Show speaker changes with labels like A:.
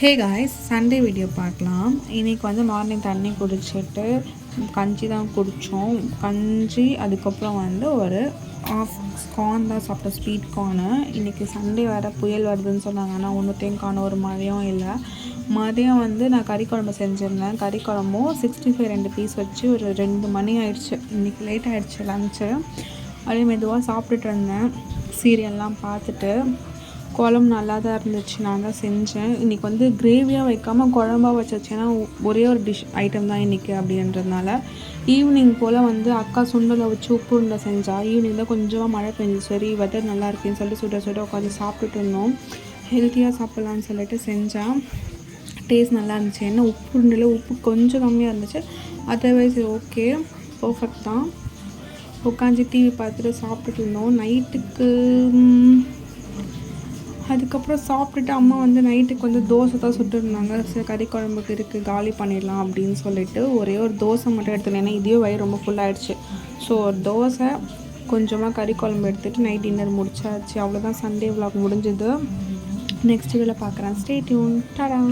A: Hey guys, Sunday video பார்க்கலாம். இன்றைக்கி வந்து மார்னிங் தண்ணி குடிச்சிட்டு கஞ்சி தான் குடித்தோம். கஞ்சி அதுக்கப்புறம் வந்து ஒரு ஆஃப் கார்ன் தான் சாப்பிட்டோம், ஸ்வீட் கார்னு. இன்றைக்கி சண்டே வேறு புயல் வருதுன்னு சொன்னாங்க. ஆனால் ஒன்றுத்தையும் காணும், ஒரு மழையும் இல்லை. மதியம் வந்து நான் கறி குழம்பு செஞ்சுருந்தேன். கறி குழம்பும் 65 2 பீஸ் வச்சு ஒரு 2 மணி ஆயிடுச்சு. இன்றைக்கி லேட் ஆகிடுச்சு லன்ச்சு. அப்படியே மெதுவாக சாப்பிட்டுட்டு இருந்தேன், சீரியல்லாம் பார்த்துட்டு. குழம்பு நல்லா தான் இருந்துச்சு, நான் தான் செஞ்சேன். இன்றைக்கி வந்து கிரேவியாக வைக்காமல் குழம்பாக வச்சிருச்சேன்னா ஒரே ஒரு டிஷ் ஐட்டம் தான் இன்றைக்கி அப்படின்றதுனால ஈவினிங் போல் வந்து அக்கா சுண்டலை வச்சு உப்பு உருண்டை செஞ்சால். ஈவினிங் தான் கொஞ்சமாக மழை பெஞ்சு, சரி வெதர் நல்லா இருக்குன்னு சொல்லிட்டு சுட சுட உட்காந்து சாப்பிட்டுட்டு இருந்தோம். ஹெல்த்தியாக சாப்பிட்லான்னு சொல்லிட்டு செஞ்சால் டேஸ்ட் நல்லா இருந்துச்சு. ஏன்னா உப்பு உருண்டையில் உப்பு கொஞ்சம் கம்மியாக இருந்துச்சு, அதர்வைஸ் ஓகே, பர்ஃபெக்ட் தான். உட்காந்து டிவி பார்த்துட்டு சாப்பிட்டுட்டு இருந்தோம். நைட்டுக்கு அதுக்கப்புறம் சாப்பிட்டுட்டு அம்மா வந்து நைட்டுக்கு வந்து தோசை தான் சுட்டுருந்தாங்க. சரி, கறி குழம்புக்கு இருக்குது, காலி பண்ணிடலாம் அப்படின்னு சொல்லிட்டு ஒரே ஒரு தோசை மட்டும் எடுத்துனேன். ஏன்னா இதே வயிறு ரொம்ப ஃபுல்லாகிடுச்சு. ஸோ ஒரு தோசை, கொஞ்சமாக கறி குழம்பு எடுத்துகிட்டு நைட் டின்னர் முடிச்சாச்சு. அவ்வளோதான், சண்டே விலாக் முடிஞ்சுது. நெக்ஸ்ட் வீடியோவில் பார்க்குறேன். Stay tune. டாடா.